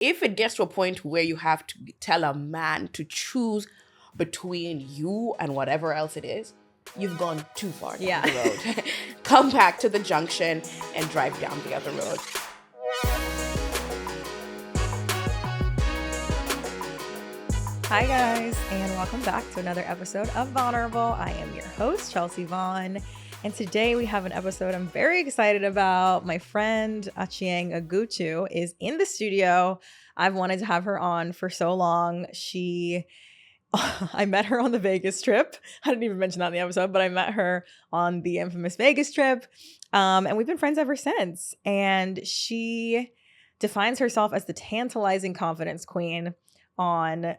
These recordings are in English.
if it gets to a point where you have to tell a man to choose between you and whatever else it is, you've gone too far down the road. Come back to the junction and drive down the other road. Hi guys, and welcome back to another episode of Vulnerable. I am your host, Chelsea Vaughn, and today we have an episode I'm very excited about. My friend Achieng Agutu is in the studio. I've wanted to have her on for so long. I met her on the Vegas trip. I didn't even mention that in the episode, but I met her on the infamous Vegas trip, and we've been friends ever since. And she defines herself as the tantalizing confidence queen on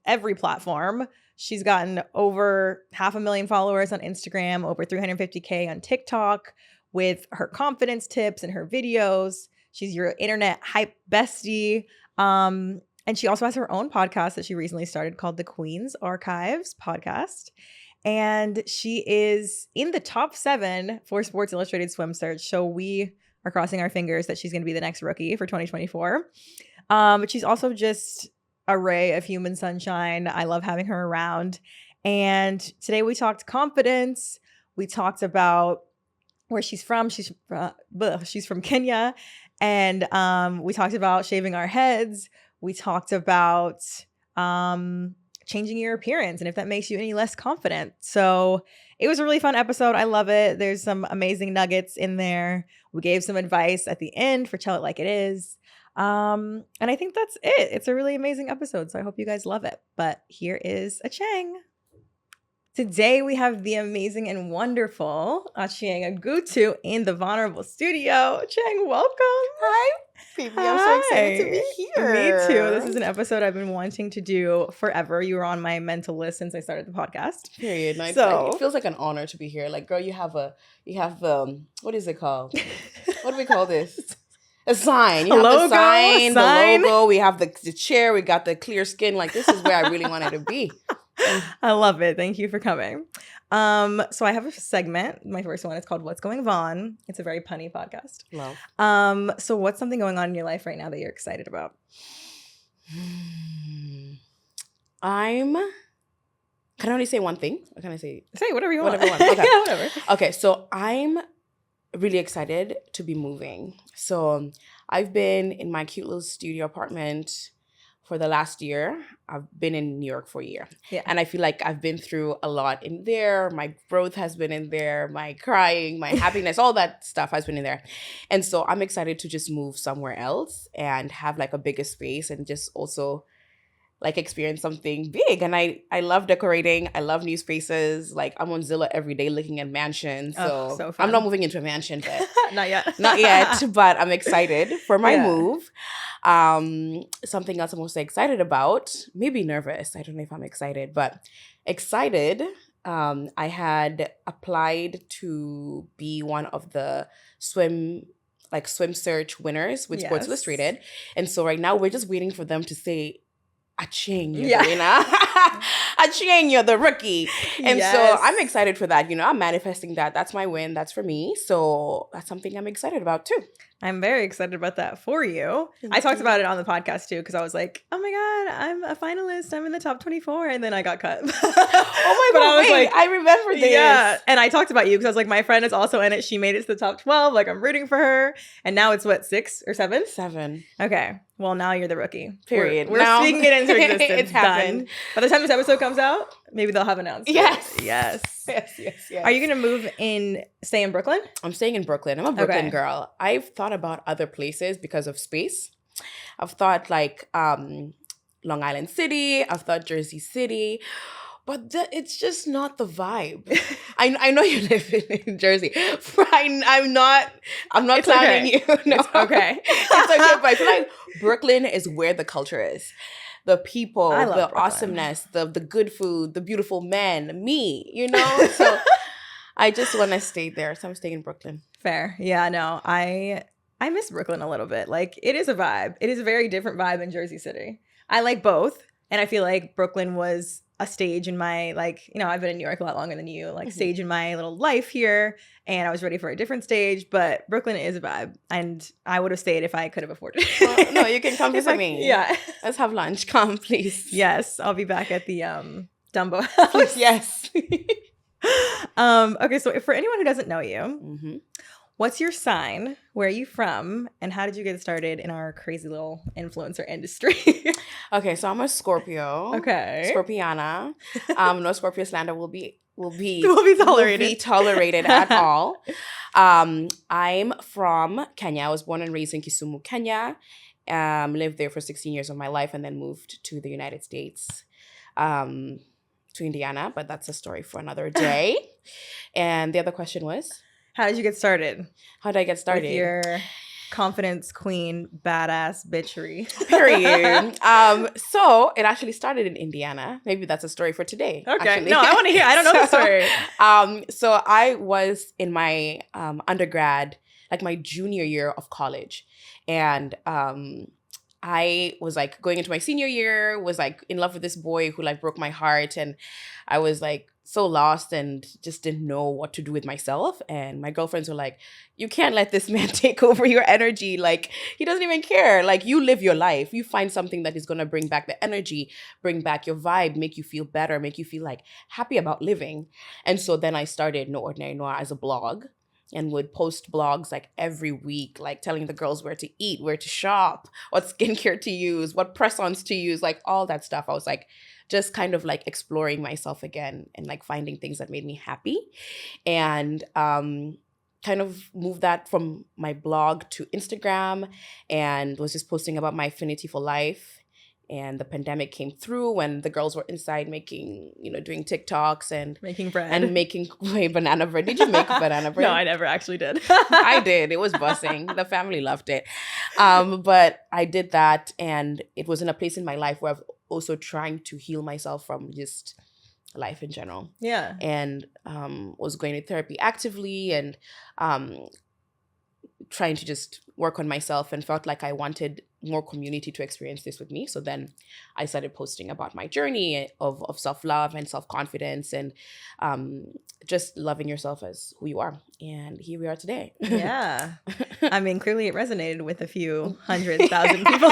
every platform. She's gotten over 500,000 followers on Instagram, over 350K on TikTok with her confidence tips and her videos. She's your internet hype bestie. And she also has her own podcast that she recently started called The Queen's Archives Podcast. And she is in the top 7 for Sports Illustrated Swim Search. So we are crossing our fingers that she's going to be the next rookie for 2024. But she's also just a ray of human sunshine. I love having her around. And today we talked confidence. We talked about where she's from. She's from Kenya. And we talked about shaving our heads. We talked about changing your appearance and if that makes you any less confident. So it was a really fun episode. I love it. There's some amazing nuggets in there. We gave some advice at the end for Tell It Like It Is. And I think that's it. It's a really amazing episode, so I hope you guys love it. But here is Achieng. Today we have the amazing and wonderful Achieng Agutu in the Vulnerable studio. Achieng, welcome. Hi, Phoebe. I'm so excited to be here. Me too. This is an episode I've been wanting to do forever. You were on my mental list since I started the podcast. Period. No, it feels like an honor to be here. Like, girl, you have what is it called? What do we call this? A sign. You have the sign, the logo. We have the chair. We got the clear skin. Like, this is where I really wanted to be. I love it. Thank you for coming. So I have a segment. My first one is called What's Going Vaughn. It's a very punny podcast. Love. So what's something going on in your life right now that you're excited about? Can I only say one thing? Or can I say whatever you want? Whatever. Okay. Yeah, whatever. Okay, so I'm really excited to be moving. So I've been in my cute little studio apartment for the last year. I've been in New York for a year. Yeah. And I feel like I've been through a lot in there. My growth has been in there. My crying, my happiness, all that stuff has been in there. And so I'm excited to just move somewhere else and have like a bigger space and just also like experience something big. And I love decorating. I love new spaces. Like I'm on Zillow every day looking at mansions. So fun. I'm not moving into a mansion, but Not yet. Not yet, but I'm excited for my move. Something else I'm also excited about, maybe nervous. I don't know if I'm excited, but excited. I had applied to be one of the swim search winners with Sports Illustrated. And so right now we're just waiting for them to say, Achieng, you're the winner. Achieng, you're the rookie. And so I'm excited for that. You know, I'm manifesting that. That's my win. That's for me. So that's something I'm excited about too. I'm very excited about that for you. I talked about it on the podcast too because I was like, oh my God, I'm a finalist. I'm in the top 24. And then I got cut. Oh my God, I remember this. Yeah. And I talked about you because I was like, my friend is also in it. She made it to the top 12. Like I'm rooting for her. And now it's what, 6 or 7? 7. Okay. Well, now you're the rookie. Period. We're speaking it into existence. It's happened. Done. By the time this episode comes out, maybe they'll have announced it. Yes. Are you going to stay in Brooklyn? I'm staying in Brooklyn. I'm a Brooklyn girl. I've thought about other places because of space. I've thought like Long Island City. I've thought Jersey City. But it's just not the vibe. I know you live in Jersey. I'm not clowning you. No. It's okay. It's okay. But I feel like Brooklyn is where the culture is. The people, the Brooklyn. awesomeness, the good food, the beautiful men, me, you know? So I just want to stay there. So I'm staying in Brooklyn. Fair. Yeah, no. I miss Brooklyn a little bit. Like it is a vibe. It is a very different vibe than Jersey City. I like both. And I feel like Brooklyn was a stage in my, like, you know, I've been in New York a lot longer than you, like stage in my little life here, and I was ready for a different stage, but Brooklyn is a vibe, and I would have stayed if I could have afforded it. Well, no, you can come visit me. Yeah. Let's have lunch. Come, please. Yes, I'll be back at the Dumbo house. Yes. Okay, so for anyone who doesn't know you, what's your sign? Where are you from? And how did you get started in our crazy little influencer industry? Okay, so I'm a Scorpio. Okay. Scorpiana. No Scorpio slander will be tolerated at all. I'm from Kenya. I was born and raised in Kisumu, Kenya. Lived there for 16 years of my life and then moved to the United States, to Indiana, but that's a story for another day. And the other question was? How did you get started? How did I get started? With your confidence queen, badass bitchery. Period. So it actually started in Indiana. Maybe that's a story for today. Okay. Actually. No, I want to hear. I don't know the story. So I was in my undergrad, like my junior year of college. And I was like going into my senior year, was like in love with this boy who like broke my heart. And I was like so lost and just didn't know what to do with myself. And my girlfriends were like, you can't let this man take over your energy. Like, he doesn't even care. Like, you live your life. You find something that is going to bring back the energy, bring back your vibe, make you feel better, make you feel like happy about living. And so then I started No Ordinary Noir as a blog, and would post blogs like every week, like telling the girls where to eat, where to shop, what skincare to use, what press-ons to use, like all that stuff. I was like just kind of like exploring myself again and like finding things that made me happy. And kind of moved that from my blog to Instagram and was just posting about my affinity for life. And the pandemic came through when the girls were inside making, doing TikToks and making bread and making banana bread. Did you make banana bread? No, I never actually did. I did. It was buzzing. The family loved it. But I did that, and it was in a place in my life where I was also trying to heal myself from just life in general. Yeah. And was going to therapy actively and trying to just work on myself, and felt like I wanted more community to experience this with me. So then I started posting about my journey of self-love and self-confidence and just loving yourself as who you are. And here we are today. Yeah. I mean, clearly it resonated with a few 100,000 people.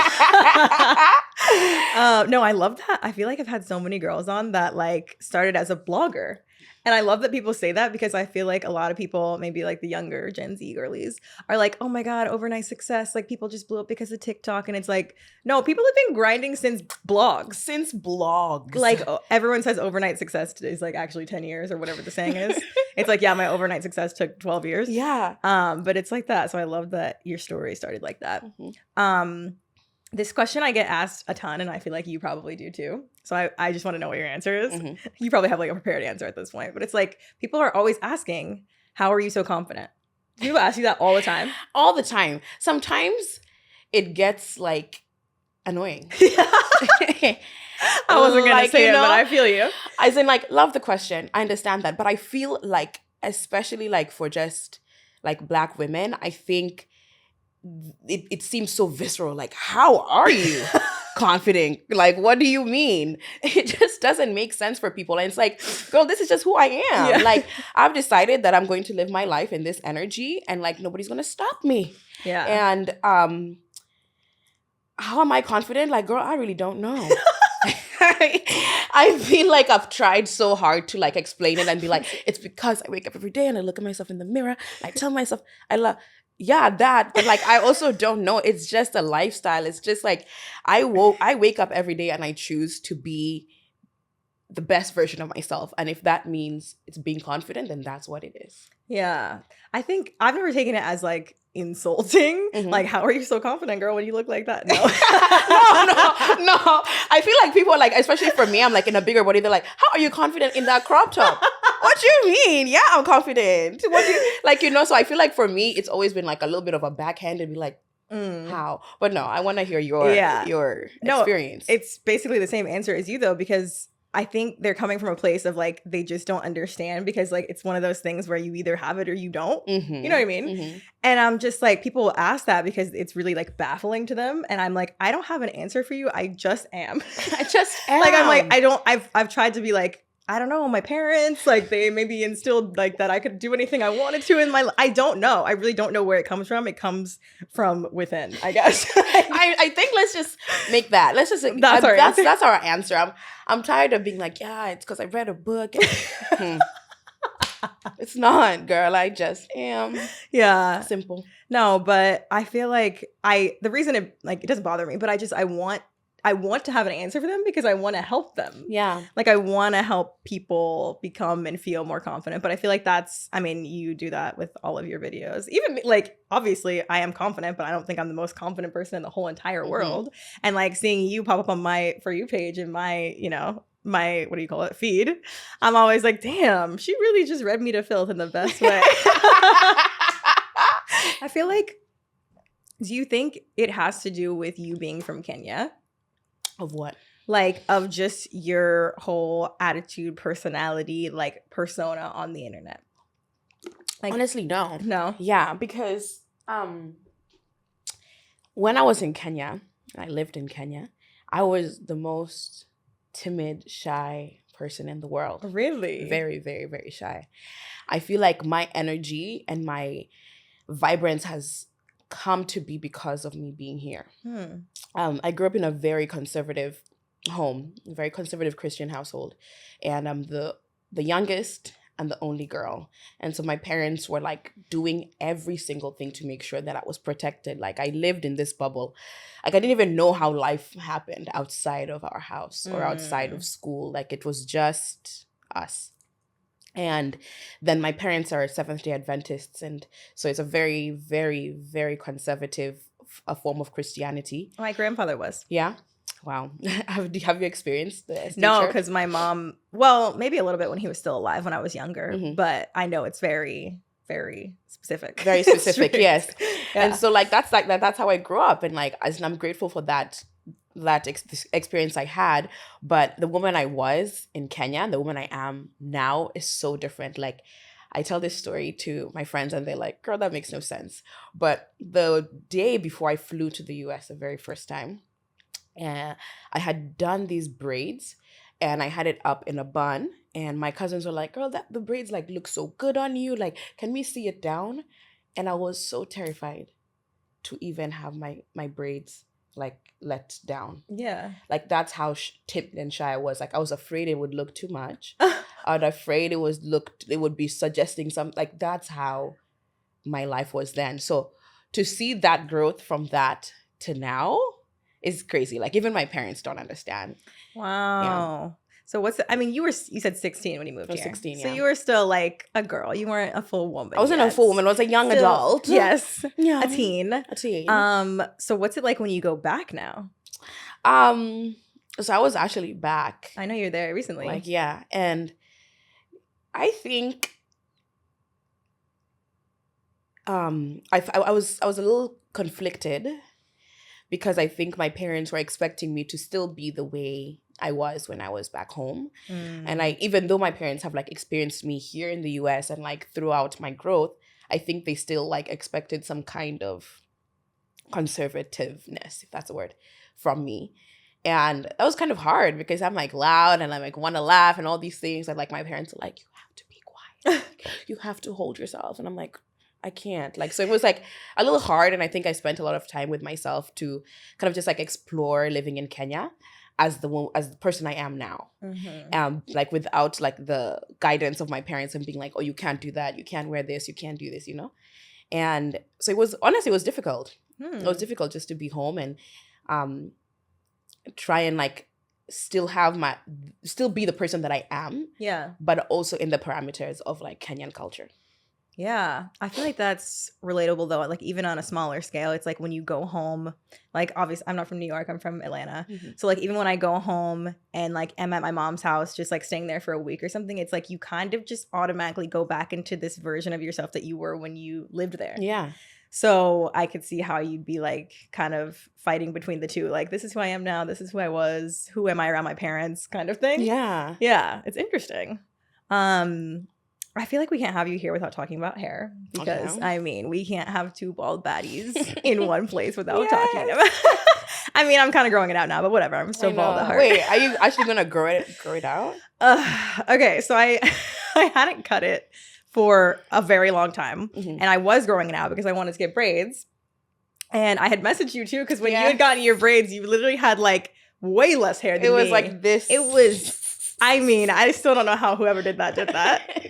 No, I love that. I feel like I've had so many girls on that like started as a blogger. And I love that people say that, because I feel like a lot of people, maybe like the younger Gen Z girlies, are like, oh my God, overnight success. Like, people just blew up because of TikTok. And it's like, no, people have been grinding since blogs. Like, everyone says overnight success is like actually 10 years or whatever the saying is. It's like, yeah, my overnight success took 12 years. Yeah. But it's like that. So I love that your story started like that. Mm-hmm. This question I get asked a ton, and I feel like you probably do too. So I just want to know what your answer is. Mm-hmm. You probably have like a prepared answer at this point, but it's like people are always asking, how are you so confident? Do people ask you that all the time? All the time. Sometimes it gets like annoying. I wasn't going to say it, but I feel you. As in like, love the question. I understand that. But I feel like, especially like for just like Black women, I think it seems so visceral. Like, how are you confident? Like, what do you mean? It just doesn't make sense for people. And it's like, girl, this is just who I am. Yeah. Like, I've decided that I'm going to live my life in this energy, and like nobody's gonna stop me. Yeah. And how am I confident? Like, girl, I really don't know. I feel like I've tried so hard to like explain it and be like, it's because I wake up every day and I look at myself in the mirror and I tell myself I love. Yeah, that. But like, I also don't know. It's just a lifestyle. It's just like, I wake up every day and I choose to be the best version of myself. And if that means it's being confident, then that's what it is. Yeah. I think I've never taken it as like insulting. Mm-hmm. Like, how are you so confident, girl, when you look like that? No. No. I feel like people are like, especially for me, I'm like in a bigger body. They're like, how are you confident in that crop top? What do you mean? Yeah, I'm confident. What do you like? So I feel like for me, it's always been like a little bit of a backhand and be like, how? But no, I want to hear your experience. It's basically the same answer as you though, because I think they're coming from a place of like they just don't understand because like it's one of those things where you either have it or you don't. Mm-hmm. You know what I mean? Mm-hmm. And I'm just like, people will ask that because it's really like baffling to them. And I'm like, I don't have an answer for you. I just am. I just am. Like I'm like, I've tried to be like, I don't know, my parents, like they maybe instilled like that I could do anything I wanted to in my life. I don't know. I really don't know where it comes from. It comes from within, I guess. I think let's just make that. Let's just That's our answer. That's our answer. I'm tired of being like, yeah, it's because I read a book. It's not, girl. I just am. Yeah. Simple. No, but I feel like the reason it doesn't bother me, but I want to have an answer for them because I want to help them. Yeah. Like I want to help people become and feel more confident. But I feel like you do that with all of your videos. Even like, obviously I am confident, but I don't think I'm the most confident person in the whole entire world. And like seeing you pop up on my For You page and my, my, what do you call it, feed, I'm always like, damn, she really just read me to filth in the best way. I feel like, do you think it has to do with you being from Kenya? Of what? Like, of just your whole attitude, personality, like persona on the internet? Like, honestly, no. No? Yeah, because when I was in Kenya, I lived in Kenya, I was the most timid, shy person in the world. Really? Very, very, very shy. I feel like my energy and my vibrance has come to be because of me being here. I grew up in a very conservative home, a very conservative Christian household, and I'm the youngest and the only girl. And so my parents were like doing every single thing to make sure that I was protected. Like I lived in this bubble. Like I didn't even know how life happened outside of our house or outside of school. Like it was just us. And then my parents are Seventh-day Adventists. And so it's a very, very, very conservative a form of Christianity. My grandfather was. Yeah? Wow. Have you experienced this? No, because my mom, well, maybe a little bit when he was still alive when I was younger. But I know it's very, very specific. Very specific, yes. Yeah. And so like that's how I grew up. And like I'm grateful for that experience I had, but the woman I was in Kenya and the woman I am now is so different. Like I tell this story to my friends and they're like, girl, that makes no sense. But the day before I flew to the US the very first time, I had done these braids and I had it up in a bun, and my cousins were like, girl, the braids like look so good on you, like can we see it down? And I was so terrified to even have my braids like let down. Yeah. Like that's how timid and shy I was. Like I was afraid it would look too much. I was afraid it would be suggesting something. Like that's how my life was then. So to see that growth from that to now is crazy. Like even my parents don't understand. Wow. Yeah. So you said 16 when you moved here. 16, yeah. So you were still like a girl. You weren't a full woman. I wasn't a full woman. I was a young adult. Yes. Yeah. A teen. So what's it like when you go back now? So I was actually back. I know you're there recently. Like, yeah. And I think I was a little conflicted because I think my parents were expecting me to still be the way I was when I was back home. And even though my parents have like experienced me here in the US and like throughout my growth, I think they still like expected some kind of conservativeness, if that's a word, from me. And that was kind of hard because I'm like loud and I like want to laugh and all these things. And like my parents are like, you have to be quiet. You have to hold yourself. And I'm like, I can't. Like, so it was like a little hard. And I think I spent a lot of time with myself to kind of just like explore living in Kenya as the person I am now. Like without like the guidance of my parents and being like, oh, you can't do that. You can't wear this. You can't do this, And so it was difficult. It was difficult just to be home and try and like still be the person that I am. Yeah. But also in the parameters of like Kenyan culture. Yeah. I feel like that's relatable though. Like even on a smaller scale, it's like when you go home, like obviously I'm not from New York, I'm from Atlanta. So like even when I go home and like am at my mom's house, just like staying there for a week or something, it's like you kind of just automatically go back into this version of yourself that you were when you lived there. Yeah. So I could see how you'd be like kind of fighting between the two. Like, this is who I am now. This is who I was. Who am I around my parents kind of thing. Yeah. Yeah. It's interesting. I feel like we can't have you here without talking about hair because, Okay. I mean, we can't have two bald baddies in one place without Yes. talking about I mean, I'm kind of growing it out now, but whatever. I'm still bald at heart. Wait, are you actually going to grow it out? Okay, so I hadn't cut it for a very long time, Mhm. and I was growing it out because I wanted to get braids. And I had messaged you too because when you Yes. had gotten your braids, you literally had like way less hair than me. It was like this. It was. I mean, I still don't know how whoever did that.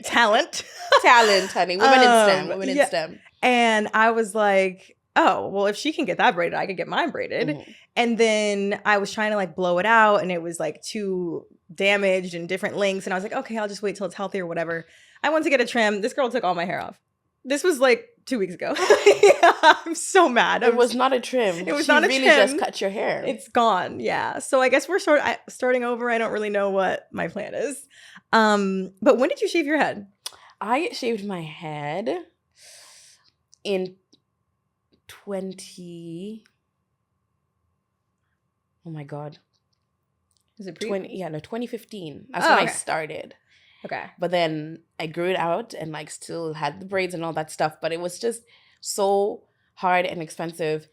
Talent, honey. Women in STEM. Women in yeah. STEM. And I was like, oh, well, if she can get that braided, I could get mine braided. Mhm. And then I was trying to like blow it out, and it was like too damaged and different lengths. And I was like, okay, I'll just wait till it's healthy or whatever. I went to get a trim. This girl took all my hair off. This was like 2 weeks ago. Yeah, I'm so mad. It was not a trim. It was she not a really trim. just cut your hair. It's gone. Yeah. So I guess we're starting over. I don't really know what my plan is. But when did you shave your head? I shaved my head in 20. Oh my God. Is it 2015. That's Oh, when I okay. started. Okay. But then I grew it out and like still had the braids and all that stuff. But it was just so hard and expensive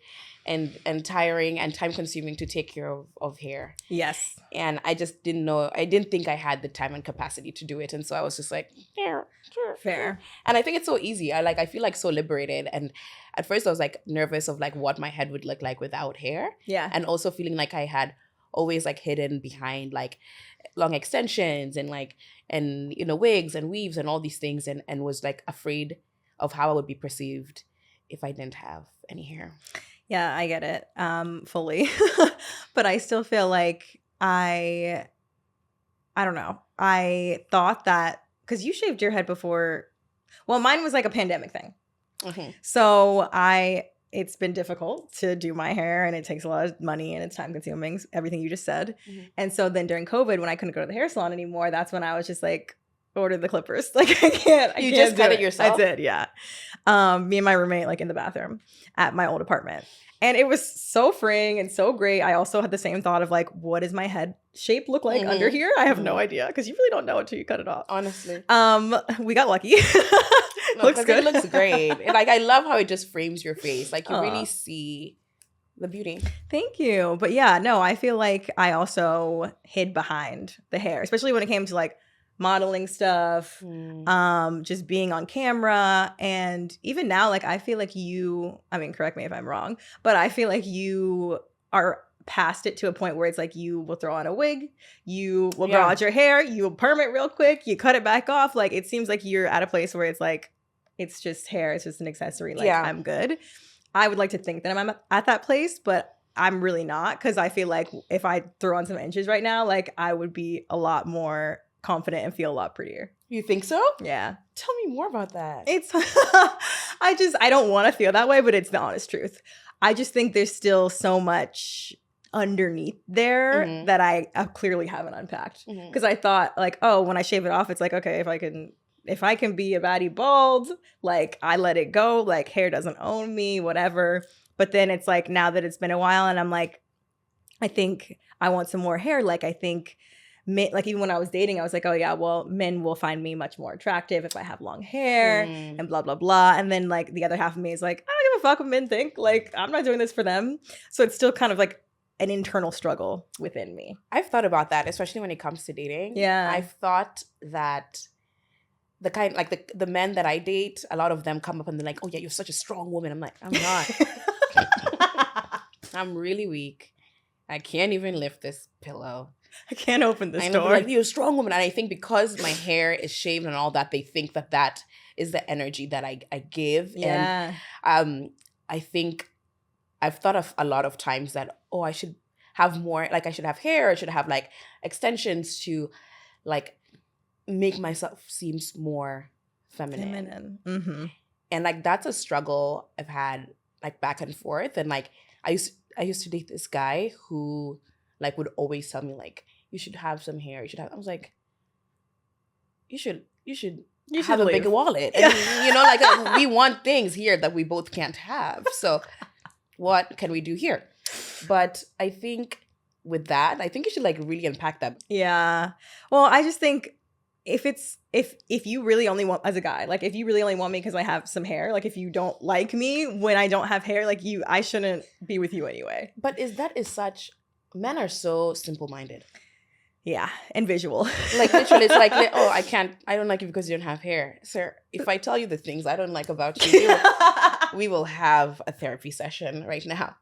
and tiring and time consuming to take care of hair. Yes. And I just didn't know, I didn't think I had the time and capacity to do it. And so I was just like, yeah, sure. Fair. And I think it's so easy. I feel like so liberated. And at first I was like nervous of like what my head would look like without hair. Yeah. And also feeling like I had always like hidden behind like long extensions and like, and you know, wigs and weaves and all these things and was like afraid of how I would be perceived if I didn't have any hair. Yeah, I get it. Fully. But I still feel like I don't know. I thought that because you shaved your head before. Well, mine was like a pandemic thing. Mm-hmm. So it's been difficult to do my hair, and it takes a lot of money and it's time consuming, everything you just said. Mm-hmm. And so then during COVID, when I couldn't go to the hair salon anymore, that's when I was just like, order the clippers. Like I can't just do cut it yourself? I did, yeah. Me and my roommate like in the bathroom at my old apartment. And it was so freeing and so great. I also had the same thought of like, what does my head shape look like under here? I have no idea because you really don't know until you cut it off. Honestly. We got lucky. Looks good. It looks great. Like I love how it just frames your face. Like you really see the beauty. Thank you. But yeah, no, I feel like I also hid behind the hair, especially when it came to like modeling stuff, just being on camera. And even now, like I feel like correct me if I'm wrong, but I feel like you are past it to a point where it's like you will throw on a wig, you will grow out your hair, you will perm it real quick, you cut it back off. Like it seems like you're at a place where it's like, it's just hair, it's just an accessory. Like I'm good. I would like to think that I'm at that place, but I'm really not, because I feel like if I throw on some inches right now, like I would be a lot more confident and feel a lot prettier. You think so? Yeah. Tell me more about that. It's I don't want to feel that way, but it's the honest truth. I just think there's still so much underneath there that I clearly haven't unpacked. Because I thought like, oh, when I shave it off, it's like, okay, if I can be a baddie bald, like I let it go, like hair doesn't own me, whatever. But then it's like, now that it's been a while and I'm like, I think I want some more hair. Like I think like even when I was dating, I was like, oh yeah, well, men will find me much more attractive if I have long hair and blah, blah, blah. And then like the other half of me is like, I don't give a fuck what men think. Like I'm not doing this for them. So it's still kind of like an internal struggle within me. I've thought about that, especially when it comes to dating. Yeah. I've thought that the kind, like the men that I date, a lot of them come up and they're like, oh yeah, you're such a strong woman. I'm like, I'm not. I'm really weak. I can't even lift this pillow. I can't open this door. Like, you're a strong woman. And I think because my hair is shaved and all that, they think that is the energy that I give. Yeah. And I think I've thought of a lot of times that, oh, I should have more, like I should have hair, I should have like extensions to like make myself seem more feminine. Mm-hmm. And like that's a struggle I've had like back and forth. And like I used to date this guy who like would always tell me like, you should have some hair, I was like, you should You have should a leave. bigger wallet. And, like we want things here that we both can't have. So what can we do here? But I think with that, I think you should like really unpack that. Yeah. Well, I just think if you really only want, as a guy, like if you really only want me because I have some hair, like if you don't like me when I don't have hair, like I shouldn't be with you anyway. But men are so simple-minded. Yeah, and visual. Like literally, it's like, oh, I don't like you because you don't have hair. Sir, if I tell you the things I don't like about you, we will have a therapy session right now.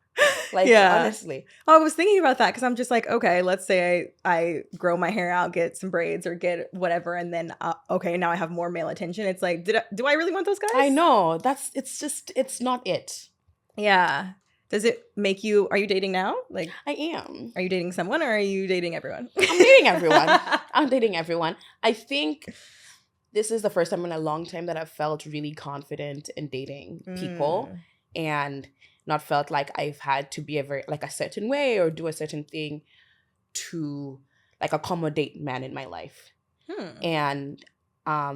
Like, honestly. I was thinking about that because I'm just like, okay, let's say I grow my hair out, get some braids or get whatever, and then, okay, now I have more male attention. It's like, do I really want those guys? I know. It's not it. Yeah. Does it make you, are you dating now? Like, I am. Are you dating someone or are you dating everyone? I'm dating everyone. I'm dating everyone. I think this is the first time in a long time that I've felt really confident in dating people and not felt like I've had to be like a certain way or do a certain thing to like accommodate men in my life. And I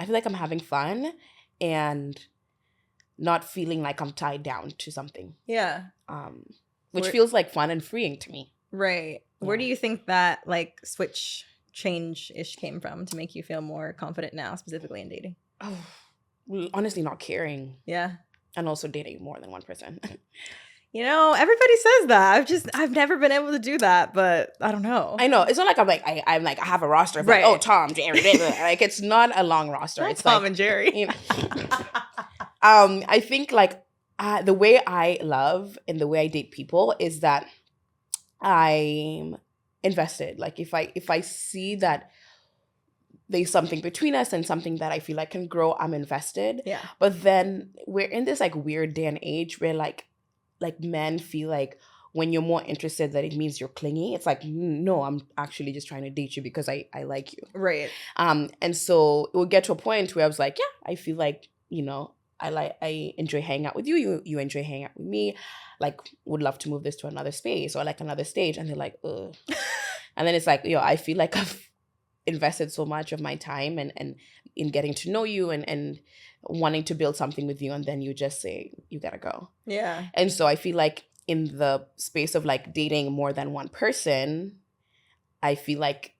feel like I'm having fun and not feeling like I'm tied down to something. Yeah. Which feels like fun and freeing to me. Right. Yeah. Where do you think that like switch change-ish came from to make you feel more confident now, specifically in dating? Oh, honestly, not caring. Yeah. And also dating more than one person. Everybody says that. I've never been able to do that, but I don't know. I know. It's not like I'm like, I have a roster of right. Like, oh, Tom, Jerry, like it's not a long roster. Not it's Tom like, and Jerry. I think like the way I love and the way I date people is that I'm invested. Like if I see that there's something between us and something that I feel like can grow, I'm invested. Yeah. But then we're in this like weird day and age where like men feel like when you're more interested that it means you're clingy. It's like, no, I'm actually just trying to date you because I like you. Right. And so it would get to a point where I was like, yeah, I feel like, I enjoy hanging out with you. You enjoy hanging out with me. Like, would love to move this to another space or like another stage. And they're like, ugh. And then it's like, I feel like I've invested so much of my time and in getting to know you and wanting to build something with you. And then you just say, you gotta go. Yeah. And so I feel like in the space of like dating more than one person, I feel like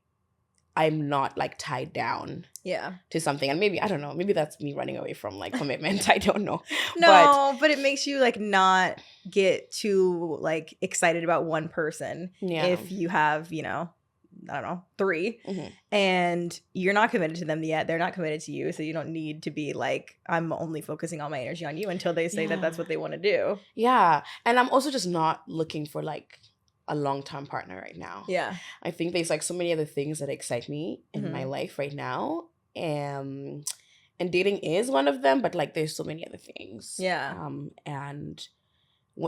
I'm not like tied down to something. And maybe, I don't know, maybe that's me running away from like commitment. I don't know. No, but it makes you like not get too like excited about one person. Yeah. If you have, I don't know, 3 and you're not committed to them yet. They're not committed to you. So you don't need to be like, I'm only focusing all my energy on you until they say that that's what they want to do. Yeah. And I'm also just not looking for like a long-term partner right now. Yeah. I think there's like so many other things that excite me in my life right now. And dating is one of them, but like there's so many other things. Yeah. And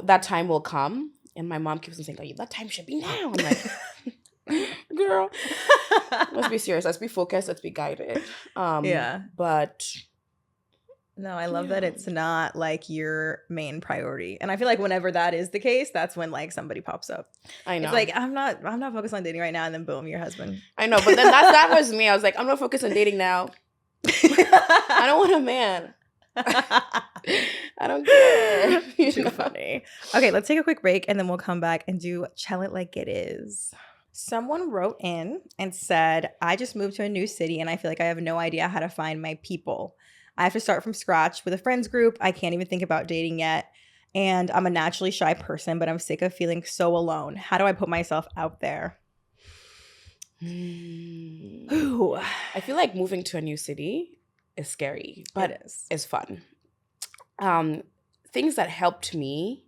that time will come. And my mom keeps on saying, oh, that time should be now. I'm like, girl, let's be serious. Let's be focused. Let's be guided. But no, I love that it's not like your main priority. And I feel like whenever that is the case, that's when like somebody pops up. I know. It's like, I'm not focused on dating right now. And then boom, your husband. I know. But then that was me. I was like, I'm not focused on dating now. I don't want a man. I don't care. Too funny. Okay, let's take a quick break and then we'll come back and do Tell It Like It Is. Someone wrote in and said, I just moved to a new city and I feel like I have no idea how to find my people. I have to start from scratch with a friends group. I can't even think about dating yet. And I'm a naturally shy person, but I'm sick of feeling so alone. How do I put myself out there? Ooh. I feel like moving to a new city is scary, but it's fun. Things that helped me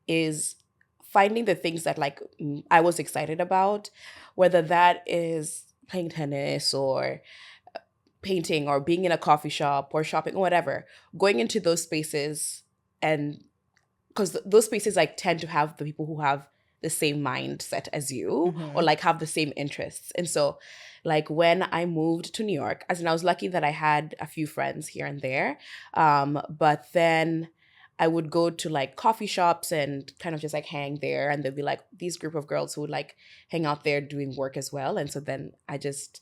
is finding the things that like I was excited about, whether that is playing tennis or painting or being in a coffee shop or shopping or whatever, going into those spaces. And because those spaces like tend to have the people who have the same mindset as you or like have the same interests. And so like when I moved to New York, as in I was lucky that I had a few friends here and there, but then I would go to like coffee shops and kind of just like hang there, and there'd be like these group of girls who would like hang out there doing work as well. And so then I just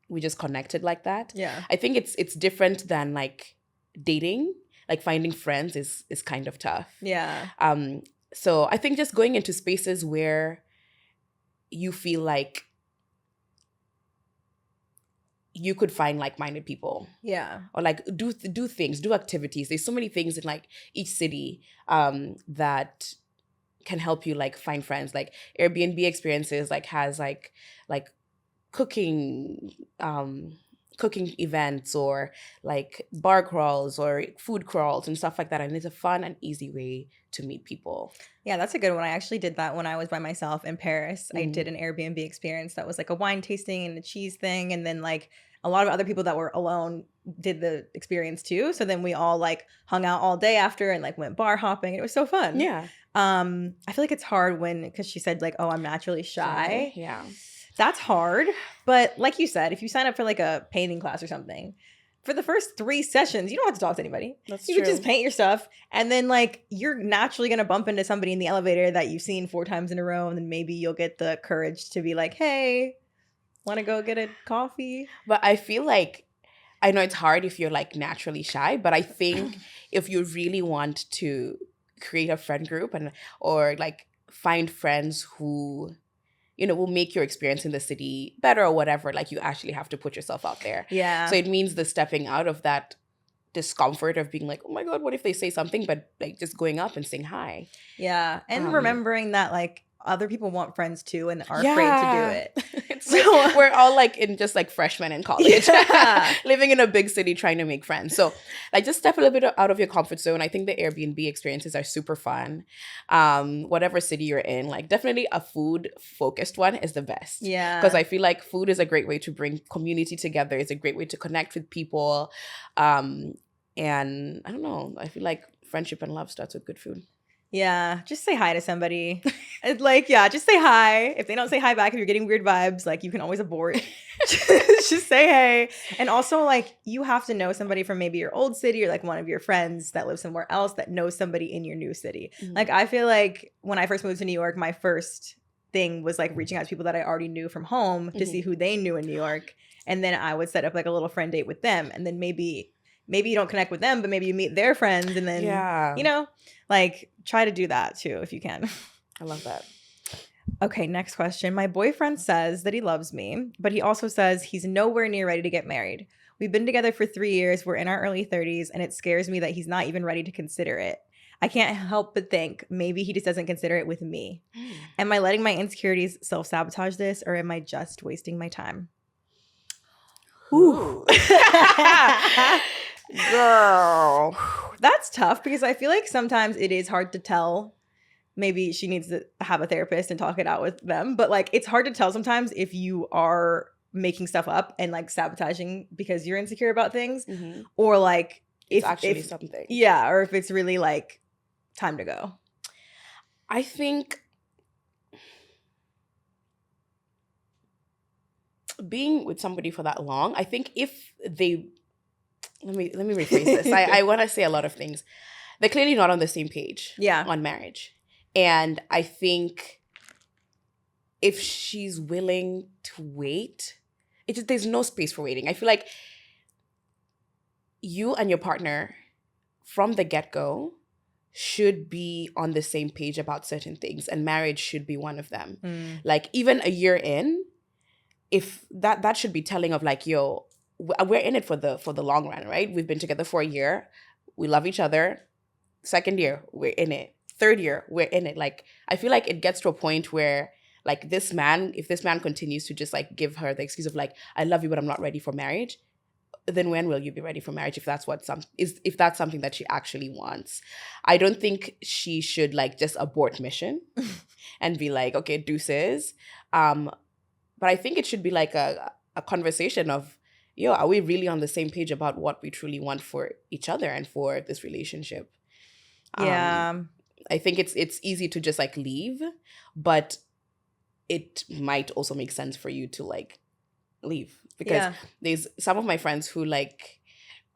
we just connected like that. Yeah. I think it's different than like dating. Like finding friends is kind of tough. Yeah. So I think just going into spaces where you feel like you could find like-minded people. Yeah. Or like do things, do activities. There's so many things in like each city that can help you like find friends. Like Airbnb experiences like has like cooking cooking events or like bar crawls or food crawls and stuff like that, and it's a fun and easy way to meet people. Yeah, that's a good one. I actually did that when I was by myself in Paris. I did an Airbnb experience that was like a wine tasting and a cheese thing, and then like a lot of other people that were alone did the experience too. So then we all like hung out all day after and like went bar hopping. It was so fun. Yeah. I feel like it's hard because she said like, oh, I'm naturally shy. Yeah. That's hard. But like you said, if you sign up for like a painting class or something, for the first 3 sessions, you don't have to talk to anybody. That's you true. can just paint your stuff. And then like you're naturally going to bump into somebody in the elevator that you've seen 4 times in a row. And then maybe you'll get the courage to be like, hey, want to go get a coffee? But I feel like, I know it's hard if you're like naturally shy, but I think if you really want to create a friend group or like find friends who, you know, will make your experience in the city better or whatever, like you actually have to put yourself out there. Yeah. So it means the stepping out of that discomfort of being like, oh my God, what if they say something? But like just going up and saying hi. Yeah. And remembering that like other people want friends too and are Yeah. afraid to do it. It's like, we're all like in just like freshmen in college, Yeah. living in a big city trying to make friends. So like just step a little bit out of your comfort zone. I think the Airbnb experiences are super fun. Whatever city you're in, like definitely a food focused one is the best. Yeah. Because I feel like food is a great way to bring community together. It's a great way to connect with people. And I don't know, I feel like friendship and love starts with good food. Yeah, just say hi to somebody. It's like, yeah, just say hi. If they don't say hi back, if you're getting weird vibes, like you can always abort. Just say hey. And also, like, you have to know somebody from maybe your old city or like one of your friends that lives somewhere else that knows somebody in your new city. Mm-hmm. Like, I feel like when I first moved to New York, my first thing was like reaching out to people that I already knew from home to see who they knew in New York. And then I would set up like a little friend date with them. And then maybe you don't connect with them, but maybe you meet their friends and then, you know, like try to do that too if you can. I love that. Okay, next question. My boyfriend says that he loves me, but he also says he's nowhere near ready to get married. We've been together for 3 years. We're in our early 30s, and it scares me that he's not even ready to consider it. I can't help but think maybe he just doesn't consider it with me. Am I letting my insecurities self-sabotage this, or am I just wasting my time? Ooh. Girl. That's tough because I feel like sometimes it is hard to tell. Maybe she needs to have a therapist and talk it out with them. But like, it's hard to tell sometimes if you are making stuff up and like sabotaging because you're insecure about things, or like it's actually something. Yeah, or if it's really like time to go. I think being with somebody for that long, I think if they let me rephrase this. I want to say a lot of things. They're clearly not on the same page on marriage. And I think if she's willing to wait, there's no space for waiting. I feel like you and your partner from the get-go should be on the same page about certain things, and marriage should be one of them. Like even a year in, if that should be telling of like, yo, we're in it for the long run, right? We've been together for a year. We love each other. Second year, we're in it. Third year, we're in it. Like, I feel like it gets to a point where like if this man continues to just like give her the excuse of like, I love you, but I'm not ready for marriage, then when will you be ready for marriage if that's something that she actually wants? I don't think she should like just abort mission and be like, okay, deuces. But I think it should be like a conversation of, yo, are we really on the same page about what we truly want for each other and for this relationship? Yeah. I think it's easy to just like leave, but it might also make sense for you to like leave, because there's some of my friends who like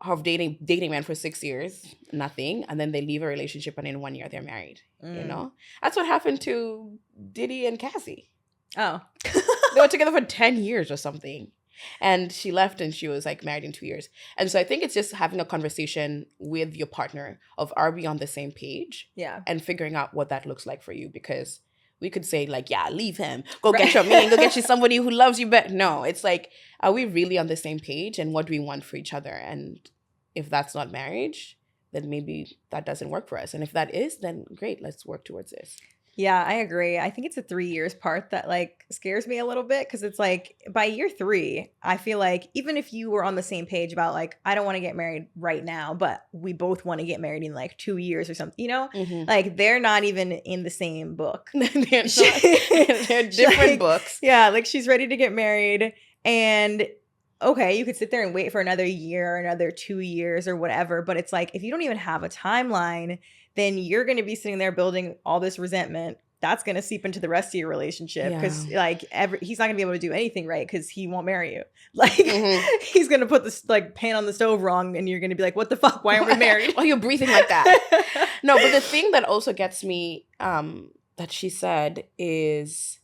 have dating men for 6 years, nothing, and then they leave a relationship and in 1 year they're married. You know, that's what happened to Diddy and Cassie. Oh, They were together for 10 years or something. And she left and she was like married in 2 years. And so I think it's just having a conversation with your partner of, are we on the same page? Yeah. And figuring out what that looks like for you, because we could say like, yeah, leave him, go get your man, go get you somebody who loves you better. No, it's like, are we really on the same page, and what do we want for each other? And if that's not marriage, then maybe that doesn't work for us. And if that is, then great, let's work towards this. Yeah, I agree. I think it's the 3 years part that like scares me a little bit, because it's like by year 3, I feel like even if you were on the same page about like, I don't want to get married right now, but we both want to get married in like 2 years or something, you know, like they're not even in the same book. They're different like, books. Yeah, like she's ready to get married, and okay, you could sit there and wait for another year, another 2 years or whatever. But it's like, if you don't even have a timeline, then you're going to be sitting there building all this resentment. That's going to seep into the rest of your relationship, because like he's not going to be able to do anything right because he won't marry you. Like he's going to put this like pan on the stove wrong, and you're going to be like, what the fuck? Why aren't we married? Why are you breathing like that? No, but the thing that also gets me that she said is,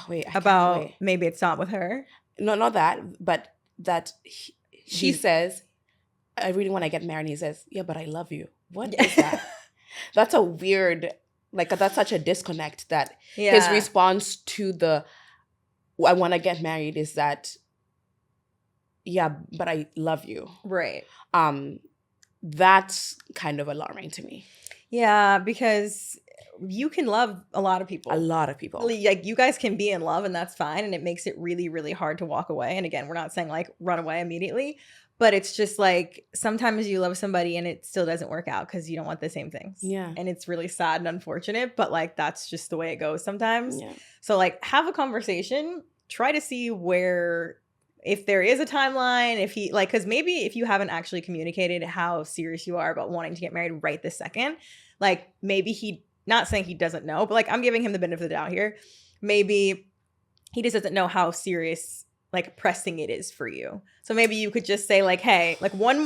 maybe it's not with her. No, not that, but that she says, I really want to get married. And he says, yeah, but I love you. What is that? That's a weird, like, that's such a disconnect that his response to the, I want to get married is that, yeah, but I love you. Right. That's kind of alarming to me. Yeah, because you can love a lot of people. A lot of people. Like, you guys can be in love, and that's fine. And it makes it really, really hard to walk away. And again, we're not saying like run away immediately, but it's just like sometimes you love somebody and it still doesn't work out because you don't want the same things. Yeah. And it's really sad and unfortunate, but like that's just the way it goes sometimes. Yeah. So like have a conversation, try to see where, if there is a timeline, if he like, because maybe if you haven't actually communicated how serious you are about wanting to get married right this second, like maybe he, not saying he doesn't know, but like I'm giving him the benefit of the doubt here. Maybe he just doesn't know how serious, like pressing it is for you. So maybe you could just say like, hey, like one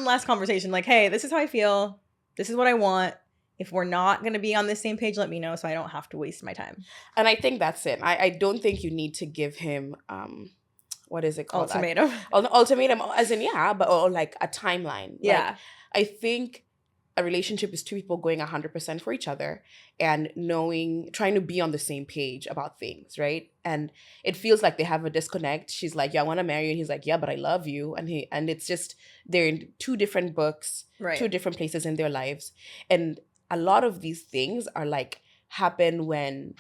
last conversation, like, hey, this is how I feel. This is what I want. If we're not going to be on the same page, let me know so I don't have to waste my time. And I think that's it. I don't think you need to give him, what is it called? Ultimatum. Ultimatum, as in, yeah, but or like a timeline. Yeah. Like, I think a relationship is two people going 100% for each other and trying to be on the same page about things, right? And it feels like they have a disconnect. She's like, yeah, I want to marry you. And he's like, yeah, but I love you. And it's just, they're in two different books, right, two different places in their lives. And a lot of these things are like, happen when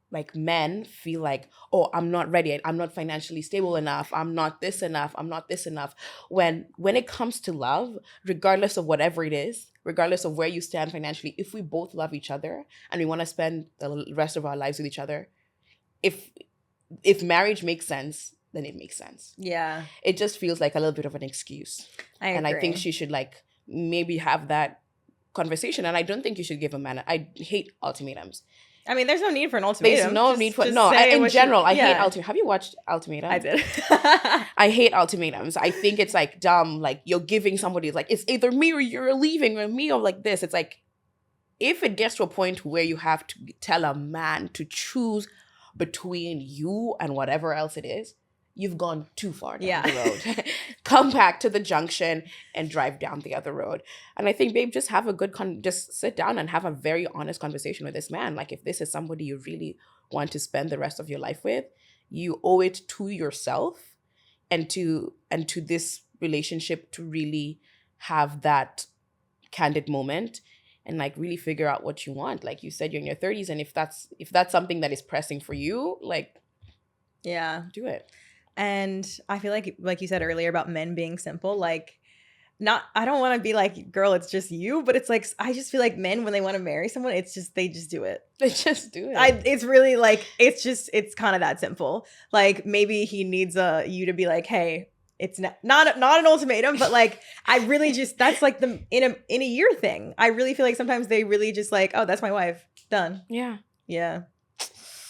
like men feel like, oh, I'm not ready. I'm not financially stable enough. I'm not this enough. I'm not this enough. When it comes to love, regardless of whatever it is, regardless of where you stand financially, if we both love each other and we want to spend the rest of our lives with each other, if marriage makes sense, then it makes sense. Yeah. It just feels like a little bit of an excuse. I agree. And I think she should like maybe have that conversation. And I don't think you should give a man, I hate ultimatums. I mean, there's no need for an ultimatum. There's no need for, no, in general, I hate ultimatums. Have you watched Ultimatum? I did. I hate ultimatums. I think it's like dumb, like you're giving somebody, like it's either me or you're leaving, or me or like this. It's like, if it gets to a point where you have to tell a man to choose between you and whatever else it is, you've gone too far down the road. Come back to the junction and drive down the other road. And I think, babe, just have a good, just sit down and have a very honest conversation with this man. Like, if this is somebody you really want to spend the rest of your life with, you owe it to yourself and to this relationship to really have that candid moment and like really figure out what you want. Like you said, you're in your 30s, and if that's something that is pressing for you, like, yeah, do it. And I feel like you said earlier about men being simple, like, I don't want to be like, girl, it's just you, but it's like, I just feel like men, when they want to marry someone, they just do it. They just do it. It's really like, it's kind of that simple. Like, maybe he needs you to be like, hey, it's not an ultimatum, but like, I really just, that's like in a year thing. I really feel like sometimes they really just like, oh, that's my wife. Done. Yeah. Yeah.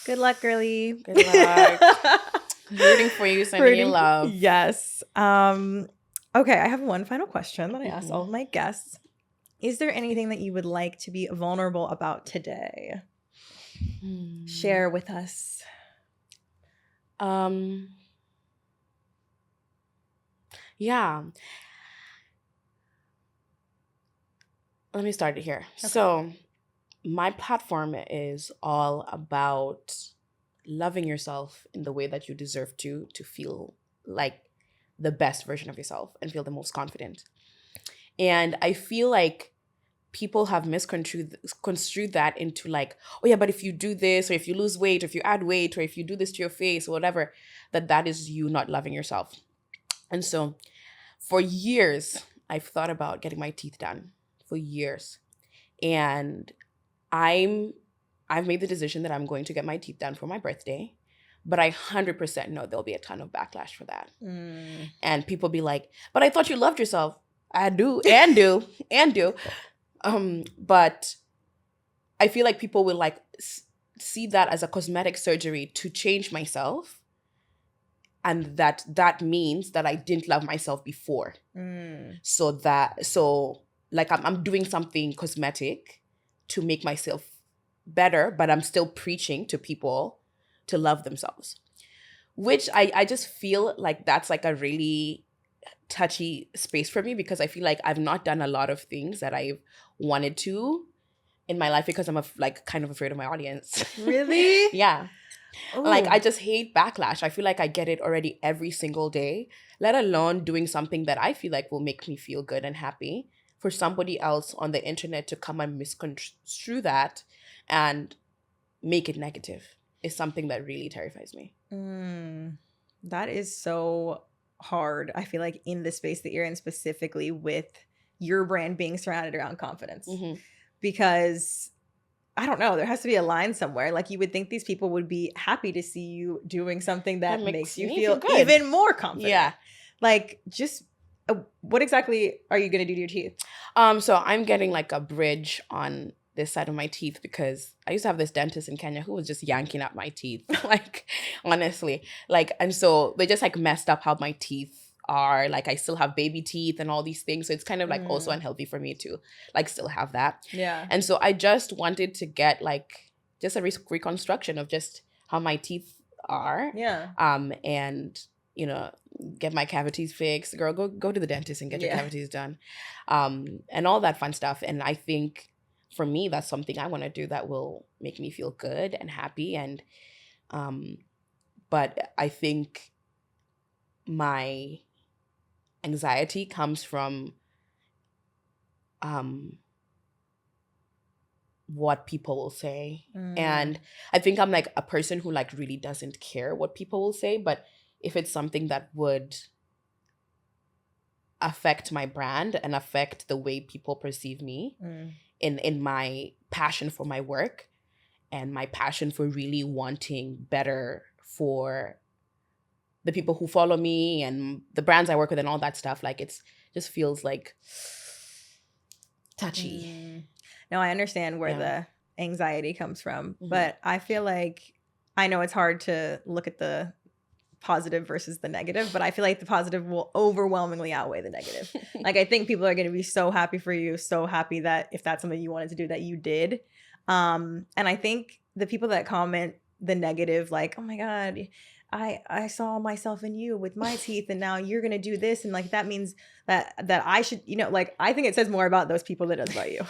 Good luck, girly. Good luck. Rooting for you, sending you love. Yes. Okay, I have one final question that I asked all of my guests. Is there anything that you would like to be vulnerable about today? Share with us. Um, yeah. Let me start it here. Okay. So, my platform is all about loving yourself in the way that you deserve to feel like the best version of yourself and feel the most confident. And I feel like people have misconstrued that into like, oh yeah, but if you do this, or if you lose weight, or if you add weight, or if you do this to your face, or whatever, that is you not loving yourself. And so for years, I've thought about getting my teeth done for years. And I'm I've made the decision that I'm going to get my teeth done for my birthday, but I 100% know there'll be a ton of backlash for that. And people be like, "But I thought you loved yourself." I do and do and do. But I feel like people will like see that as a cosmetic surgery to change myself, and that means that I didn't love myself before. So like I'm doing something cosmetic to make myself better, but I'm still preaching to people to love themselves, which I just feel like that's like a really touchy space for me, because I feel like I've not done a lot of things that I've wanted to in my life because I'm like kind of afraid of my audience. Really? Yeah. Ooh. Like I just hate backlash. I feel like I get it already every single day, let alone doing something that I feel like will make me feel good and happy. For somebody else on the internet to come and misconstrue that and make it negative is something that really terrifies me. That is so hard, I feel like, in the space that you're in, specifically with your brand being surrounded around confidence. Because I don't know, there has to be a line somewhere. Like, you would think these people would be happy to see you doing something that makes you feel good. even more confident. Yeah. Like, just what exactly are you going to do to your teeth? So I'm getting like a bridge on this side of my teeth because I used to have this dentist in Kenya who was just yanking out my teeth. Like, honestly. Like, and so they just like messed up how my teeth are. Like, I still have baby teeth and all these things. So it's kind of like also unhealthy for me to like still have that. Yeah. And so I just wanted to get like just a reconstruction of just how my teeth are. Yeah. And you know, get my cavities fixed. Girl, go to the dentist and get your cavities done. And all that fun stuff. And I think for me, that's something I want to do that will make me feel good and happy. And but I think my anxiety comes from what people will say. And I think I'm like a person who like really doesn't care what people will say, but if it's something that would affect my brand and affect the way people perceive me in my passion for my work and my passion for really wanting better for the people who follow me and the brands I work with and all that stuff, like it's just feels like touchy. No, I understand where the anxiety comes from, but I feel like I know it's hard to look at the positive versus the negative, but I feel like the positive will overwhelmingly outweigh the negative. Like, I think people are going to be so happy for you, so happy that if that's something you wanted to do, that you did. And I think the people that comment the negative, like, oh my God, I saw myself in you with my teeth and now you're going to do this. And like, that means that I should, you know, like, I think it says more about those people than it does about you.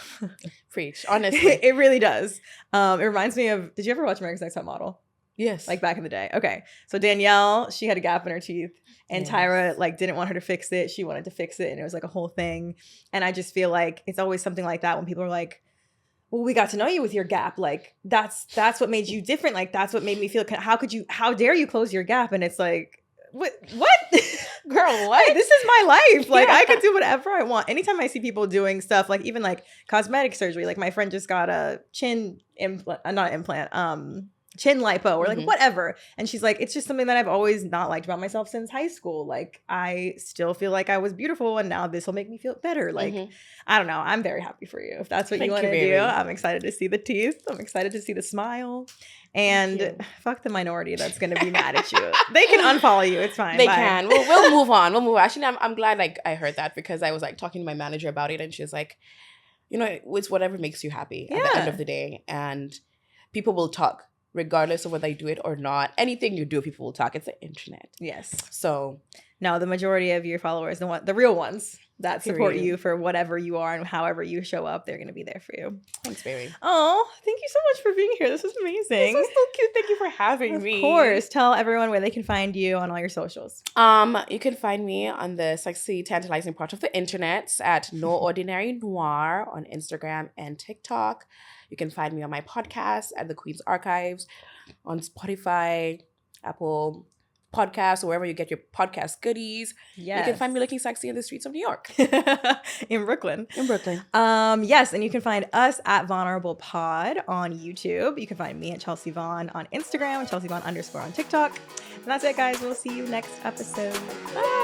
Preach, honestly. It really does. It reminds me of, did you ever watch America's Next Top Model? Yes. Like back in the day. Okay. So Danielle, she had a gap in her teeth and Tyra like didn't want her to fix it. She wanted to fix it and it was like a whole thing. And I just feel like it's always something like that when people are like, well, we got to know you with your gap. Like that's what made you different. Like that's what made me feel, how dare you close your gap? And it's like, what? Girl, what? This is my life. Like I can do whatever I want. Anytime I see people doing stuff, like even like cosmetic surgery, like my friend just got a chin chin lipo or like whatever. And she's like, it's just something that I've always not liked about myself since high school. Like I still feel like I was beautiful and now this will make me feel better. Like, I don't know. I'm very happy for you. If that's what you want to do, I'm excited to see the teeth. I'm excited to see the smile. And fuck the minority that's going to be mad at you. They can unfollow you. It's fine. They Bye. can. We'll move on. We'll move on. Actually, I'm glad like I heard that because I was like talking to my manager about it and she was like, you know, it's whatever makes you happy at the end of the day. And people will talk regardless of whether you do it or not. Anything you do, people will talk. It's the internet. Yes. So no, the majority of your followers, the real ones that support Period. you for whatever you are and however you show up, they're going to be there for you. Thanks, baby. Oh, thank you so much for being here. This was amazing. This was so cute. Thank you for having me. Of course. Tell everyone where they can find you on all your socials. You can find me on the sexy, tantalizing part of the internet at No Ordinary Noir on Instagram and TikTok. You can find me on my podcast at The Queen's Archives on Spotify, Apple Podcasts, or wherever you get your podcast goodies. Yes. You can find me looking sexy in the streets of New York. In Brooklyn. Yes, and you can find us at Vulnerable Pod on YouTube. You can find me at Chelsea Vaughn on Instagram, Chelsea Vaughn _ on TikTok. And that's it, guys. We'll see you next episode. Bye.